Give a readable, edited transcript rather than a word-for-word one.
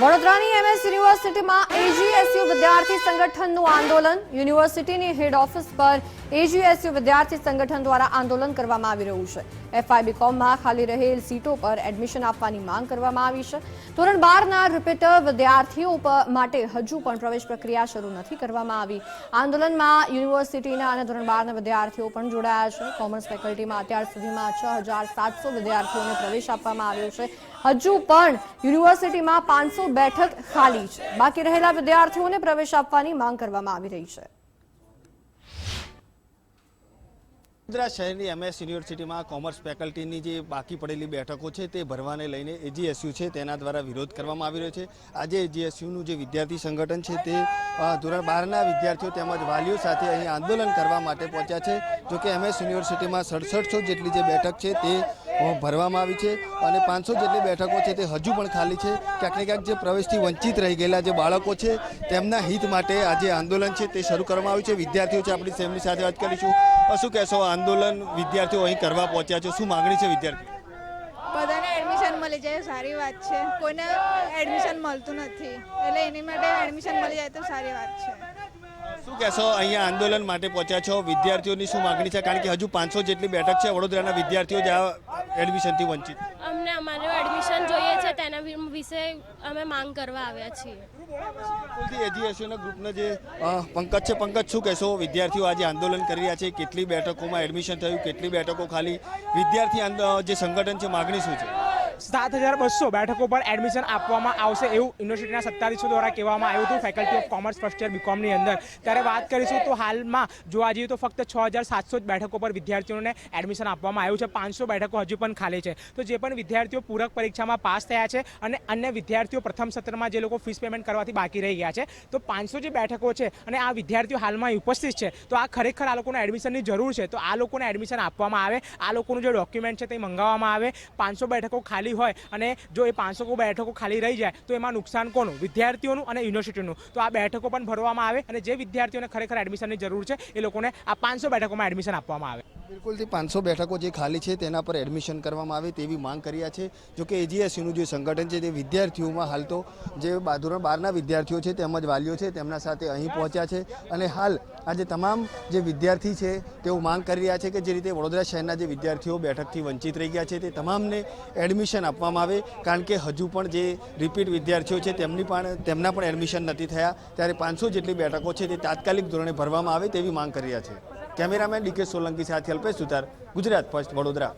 વડોદરાની એમએસ યુનિવર્સિટીમાં એજીએસયુ વિદ્યાર્થી સંગઠનનું આંદોલન। યુનિવર્સિટીની હેડ ઓફિસ પર એજીએસયુ વિદ્યાર્થી સંગઠન દ્વારા આંદોલન કરવામાં આવી રહ્યું છે। એફઆઈ-બીકોમમાં ખાલી રહેલ સીટો પર એડમિશન આપવાની માંગ કરવામાં આવી છે। ધોરણ 12ના રિપીટર વિદ્યાર્થીઓ માટે હજુ પણ પ્રવેશ પ્રક્રિયા શરૂ નથી કરવામાં આવી। આંદોલનમાં યુનિવર્સિટીના અને ધોરણ 12ના વિદ્યાર્થીઓ પણ જોડાયા છે। કોમર્સ ફેકલ્ટીમાં અત્યાર સુધીમાં 6700 વિદ્યાર્થીઓને પ્રવેશ આપવામાં આવ્યો છે। હજુ પણ યુનિવર્સિટીમાં 500 બેઠક ખાલી છે। બાકી રહેલા વિદ્યાર્થીઓને પ્રવેશ આપવાની માંગ કરવામાં આવી રહી છે। વડોદરા શહેરની એમએસ યુનિવર્સિટીમાં કોમર્સ ફેકલ્ટીની જે બાકી પડેલી બેઠકો છે તે ભરવાને લઈને એજીએસયુ છે તેના દ્વારા વિરોધ કરવામાં આવી રહ્યો છે। આજે એજીએસયુનું જે વિદ્યાર્થી સંગઠન છે તે ધોરણ 12ના વિદ્યાર્થીઓ તેમજ વાલીઓ સાથે અહીં આંદોલન કરવા માટે પહોંચ્યા છે। જોકે એમએસ યુનિવર્સિટીમાં 6700 જેટલી જે બેઠક છે તે ભરવામાં આવી છે અને 500 જેટલી બેઠકો છે તે હજુ પણ ખાલી છે। ક્યાંક ને ક્યાંક જે પ્રવેશથી વંચિત રહી ગયેલા જે બાળકો છે તેમના હિત માટે આજે આંદોલન છે તે શરૂ કરવામાં આવ્યું છે। વિદ્યાર્થીઓ છે આપણી તેમની સાથે વાત કરીશું। શું કહેશો, આંદોલન વિદ્યાર્થીઓ અહીં કરવા પહોંચ્યા છે, શું માંગણી છે વિદ્યાર્થીઓ? બધાને એડમિશન મળી જાય સારી વાત છે, કોઈને એડમિશન મળતું નથી એટલે એની માટે એડમિશન મળી જાય તો સારી વાત છે। શું કહેશો, અહીંયા આંદોલન માટે પહોંચ્યા છો, વિદ્યાર્થીઓની શું માંગણી છે? કારણ કે હજુ 500 જેટલી બેઠક છે વડોદરાના વિદ્યાર્થીઓ જે એડમિશનથી વંચિત। અમને અમારું એડમિશન જોઈએ છે તેના વિશે અમે માંગ કરવા આવ્યા છીએ। એજીએસયુના ગ્રુપના જે પંકજ છે, પંકજ શું કહેશો, વિદ્યાર્થીઓ આજે આંદોલન કરી રહ્યા છે, કેટલી બેઠકોમાં એડમિશન થયું, કેટલી બેઠકો ખાલી, વિદ્યાર્થી જે સંગઠન છે માંગણી શું છે? 7200 બેઠકો પર એડમિશન આપવામાં આવશે એવું યુનિવર્સિટીના સત્તાધીશો દ્વારા કહેવામાં આવ્યું હતું faculty of commerce first year બીકોમની અંદર। ત્યારે વાત કરીશું તો હાલમાં જોવા જઈએ તો ફક્ત 6700 જ બેઠકો પર વિદ્યાર્થીઓને એડમિશન આપવામાં આવ્યું છે। 500 બેઠકો હજુ પણ ખાલી છે। તો જે પણ વિદ્યાર્થીઓ પૂરક પરીક્ષામાં પાસ થયા છે અને અન્ય વિદ્યાર્થીઓ પ્રથમ સત્રમાં જે લોકો ફીસ પેમેન્ટ કરવાથી બાકી રહી ગયા છે, તો 500 જે બેઠકો છે અને આ વિદ્યાર્થીઓ હાલમાં ઉપસ્થિત છે, તો આ ખરેખર આ લોકોને એડમિશનની જરૂર છે, તો આ લોકોને એડમિશન આપવામાં આવે, આ લોકોનું જે ડોક્યુમેન્ટ છે તે મંગાવવામાં આવે। 500 બેઠકો ખાલી હોય અને જો એ 500 બેઠકો ખાલી રહી જાય તો એમાં નુકસાન કોનું? વિદ્યાર્થીઓનું અને યુનિવર્સિટીનું। તો આ બેઠકો પણ ભરવામાં આવે અને જે વિદ્યાર્થીઓને ખરેખર એડમિશનની જરૂર છે એ લોકોને આ 500 બેઠકોમાં એડમિશન આપવામાં આવે। બિલકુલથી 500 બેઠકો જે ખાલી છે તેના પર એડમિશન કરવામાં આવે તેવી માંગ કર્યા છે। જોકે એજીએસયુનું જે સંગઠન છે તે વિદ્યાર્થીઓમાં હાલ તો જે ધોરણ 12ના વિદ્યાર્થીઓ છે તેમજ વાલીઓ છે તેમના સાથે અહીં પહોંચ્યા છે અને હાલ આજે તમામ જે વિદ્યાર્થી છે તેઓ માંગ કરી રહ્યા છે કે જે રીતે વડોદરા શહેરના જે વિદ્યાર્થીઓ બેઠકથી વંચિત રહી ગયા છે તે તમામને એડમિશન આપવામાં આવે, કારણ કે હજુ પણ જે રિપીટ વિદ્યાર્થીઓ છે તેમના પણ એડમિશન નથી થયા। ત્યારે 500 જેટલી બેઠકો છે તે તાત્કાલિક ધોરણે ભરવામાં આવે તેવી માંગ કરી રહ્યા છે। કેમેરામેન ડીકે સોલંકી સાથે અલ્પેશ સુતાર, ગુજરાત ફર્સ્ટ, વડોદરા।